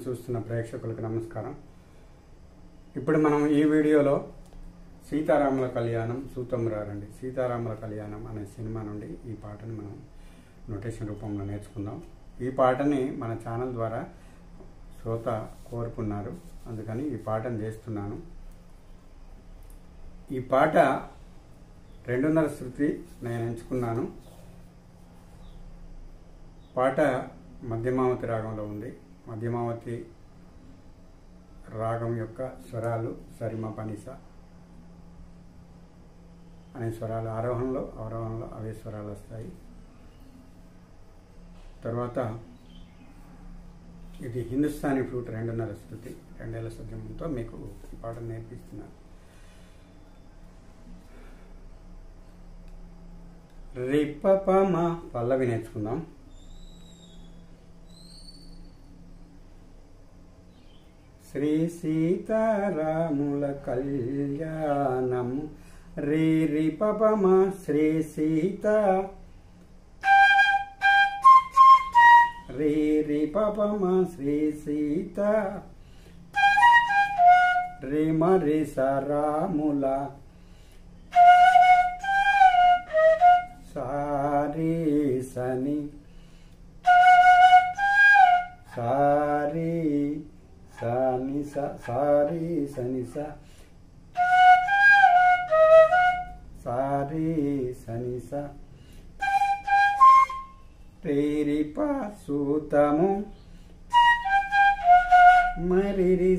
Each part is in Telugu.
చూస్తున్న ప్రేక్షకులకు నమస్కారం. ఇప్పుడు మనం ఈ వీడియోలో సీతారాముల కళ్యాణం సూతమురారండి సీతారాముల కళ్యాణం అనే సినిమా నుండి ఈ పాటను మనం నోటేషన్ రూపంలో నేర్చుకుందాం. ఈ పాటని మన ఛానల్ ద్వారా శ్రోత కోరుకున్నారు, అందుకని ఈ పాటను చేస్తున్నాను. ఈ పాట 2:30 శృతి నేను ఎంచుకున్నాను. పాట మధ్యమావతి రాగంలో ఉంది. మధ్యమావతి రాగం యొక్క స్వరాలు సరిమ పనిస అనే స్వరాలు ఆరోహణలో అవరోహణలో అవే స్వరాలు వస్తాయి. తర్వాత ఇది హిందుస్థానీ ఫ్లూట్ 2:30 శృతి 2 ఏళ్ల సద్యమంతో మీకు ఈ పాటను నేర్పిస్తున్నాను. రిపపమ పల్లవి నేర్చుకుందాం. శ్రీ సీతారాముల కళ్యాణము రి పపమ శ్రీ సీత రి పపమ శ్రీ సీత రి మరి సరాముల సారీ సని సారీ సని సారీ సని సారీ సని రేరిప సూతము మరిరి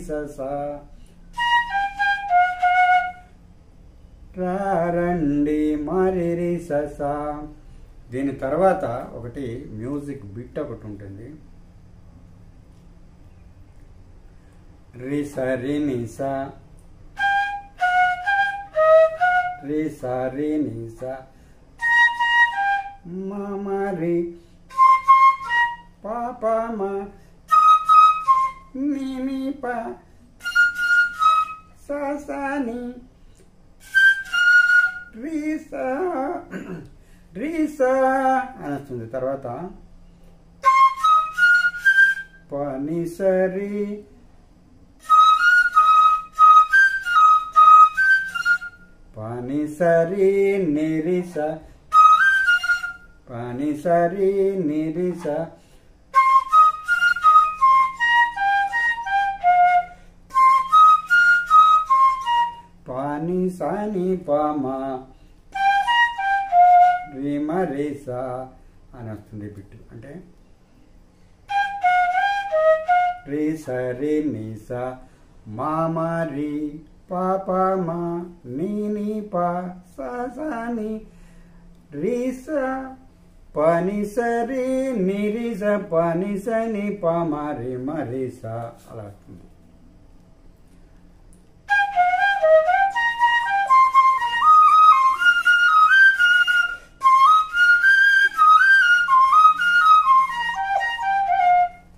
రారండి మరిరి ససా. దీని తర్వాత ఒకటి మ్యూజిక్ బిట్ ఒకటి ఉంటుంది. రి సరి నిస రి సరి నిస మమరి పాపమ మిమి ప ససని రీసా రీసా అని వస్తుంది. తర్వాత పనిసరి పనిసరి నిరిస పనిసరి నిరిస పాని సాని పామ రిమరేసా అని వస్తుంది బిట్టు. అంటే రి సరి నిస మామరి పాపమ నీని పా సాని రీస పనిసరి నిరిస పనిసని పామరి మరిస అలా వస్తుంది.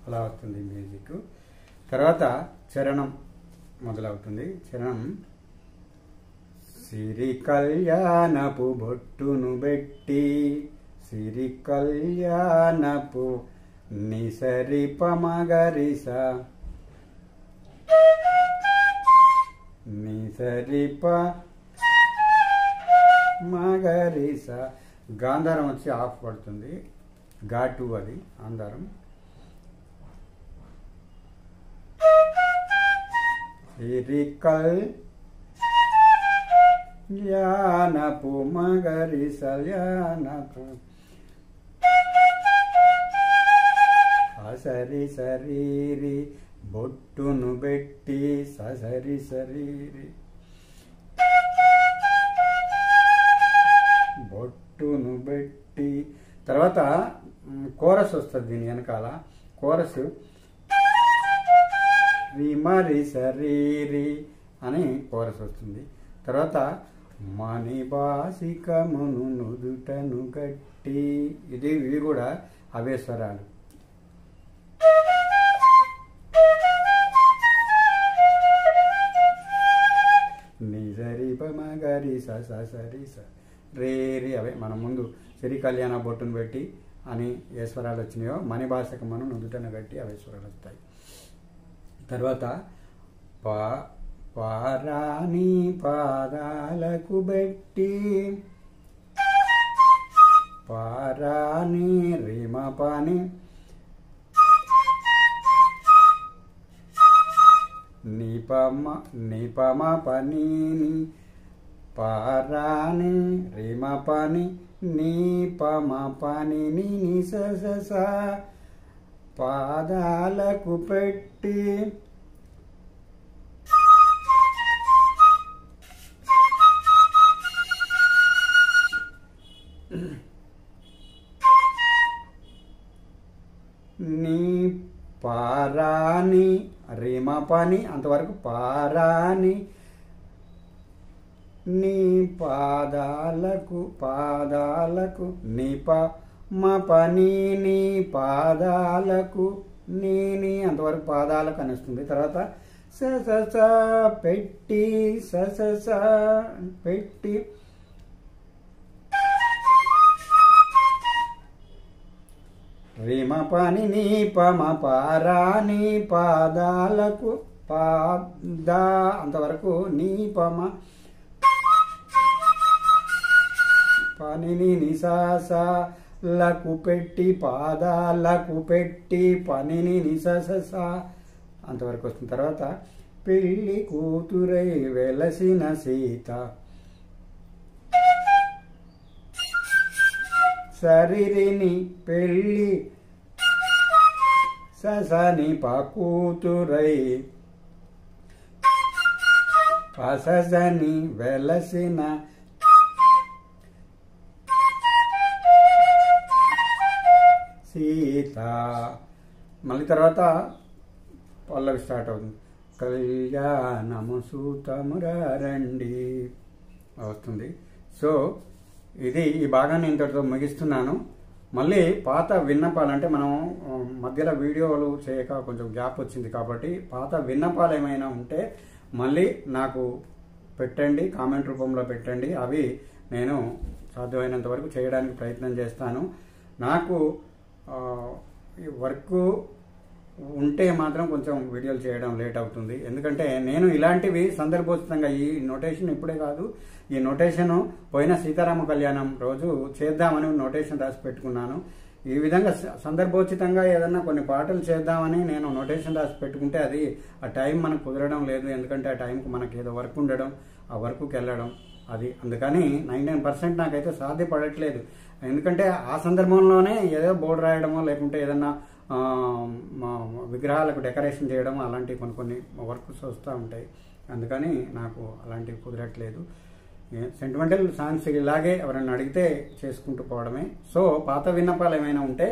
అలా వస్తుంది మ్యూజిక్. తర్వాత చరణం మొదలవుతుంది. చరణం సిరి కళ్యాణపు బొట్టును బెట్టి సిరి కళ్యాణపు నిసరి పమగరిస నిసరి మగరిస. గాంధారం వచ్చి ఆఫ్ పడుతుంది. ఘాటు అది ఆంధారం. సిరి కళ్యాణపు మగరిస యానపు సరి శరీరి బొట్టును బెట్టి సరి శరీరి బొట్టును బెట్టి. తర్వాత కోరస్ వస్తుంది. దీని వెనకాల కోరస్ రిమరి శరీరి అని కోరస్ వస్తుంది. తర్వాత మణిబాసికమును నుదుటను గట్టి ఇవి కూడా అవే స్వరాలు. నిజరి పమగరి సరి రేరి అవే మనం ముందు శ్రీ కళ్యాణ బొట్టును పెట్టి అని ఏ స్వరాలు వచ్చినాయో మణిబాసికమును నుదుటను గట్టి అవే స్వరాలు వస్తాయి. తర్వాత పారాని పాదాలకు బెట్టి పారాని రిమ పని నిపమ పని పారాని రిమ పని నిపమ పని నిస పాదాలకు పెట్టి నీ పారాని రిమ పని అంతవరకు పారాని నీ పాదాలకు నిప మా పని నీ పాదాలకు నీ అంతవరకు పాదాలకు అని వస్తుంది. తర్వాత స పెట్టి స పెట్టి రిమ పని నీ పమ పారాని పాదాలకు పాదా అంతవరకు నీ పమ పనిని నిసాసాలకు పెట్టి పాదాలకు పెట్టి పనిని నిసస అంతవరకు వస్తుంది. తర్వాత పెళ్లి కూతురై వెలసిన సీత శరీరిని పెళ్ళి ససని కూతురై పసని వెలసిన సీత. మళ్ళీ తర్వాత పల్లవి స్టార్ట్ అవుతుంది. కళ్యాణము సూతమురారండి వస్తుంది. సో ఇది ఈ భాగాన్ని ఇంతటితో ముగిస్తున్నాను. మళ్ళీ పాత విన్నపాలు అంటే మనం మధ్యలో వీడియోలు చేయక కొంచెం గ్యాప్ వచ్చింది కాబట్టి పాత విన్నపాలు ఏమైనా ఉంటే మళ్ళీ నాకు పెట్టండి, కామెంట్ రూపంలో పెట్టండి. అవి నేను సాధ్యమైనంత వరకు చేయడానికి ప్రయత్నం చేస్తాను. నాకు వర్క్ ఉంటే మాత్రం కొంచెం వీడియోలు చేయడం లేట్ అవుతుంది. ఎందుకంటే నేను ఇలాంటివి సందర్భోచితంగా ఈ నోటేషన్ ఇప్పుడే కాదు, ఈ నోటేషన్ పోయిన సీతారామ కళ్యాణం రోజు చేద్దామని నోటేషన్ రాసి పెట్టుకున్నాను. ఈ విధంగా సందర్భోచితంగా ఏదన్నా కొన్ని పాటలు చేద్దామని నేను నోటేషన్ రాసి పెట్టుకుంటే అది ఆ టైం మనకు కుదరడం లేదు. ఎందుకంటే ఆ టైంకు మనకి ఏదో వర్క్ ఉండడం, ఆ వర్క్కి వెళ్ళడం, అది అందుకని 99% నాకైతే సాధ్యపడట్లేదు. ఎందుకంటే ఆ సందర్భంలోనే ఏదో బోర్డు రాయడమో లేకుంటే ఏదన్నా విగ్రహాలకు డెకరేషన్ చేయడం అలాంటివి కొన్ని వర్క్స్ వస్తూ ఉంటాయి. అందుకని నాకు అలాంటివి కుదరట్లేదు. సెంటిమెంటల్ సాంగ్స్ ఇలాగే ఎవరైనా అడిగితే చేసుకుంటూ పోవడమే. సో పాత విన్నపాలు ఏమైనా ఉంటే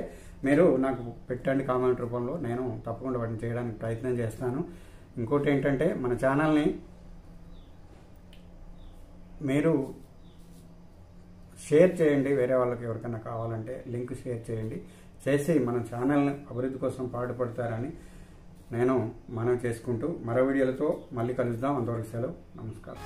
మీరు నాకు పెట్టండి కామెంట్ రూపంలో, నేను తప్పకుండా వాటిని చేయడానికి ప్రయత్నం చేస్తాను. ఇంకోటి ఏంటంటే మన ఛానల్ని మీరు షేర్ చేయండి, వేరే వాళ్ళకి ఎవరికైనా కావాలంటే లింక్ షేర్ చేయండి, చేసి మన ఛానల్ని అభివృద్ధి కోసం పాటుపడతారని నేను మనవి చేసుకుంటూ మరో వీడియోలతో మళ్ళీ కలుద్దాం. అంతవరకు సెలవు, నమస్కారం.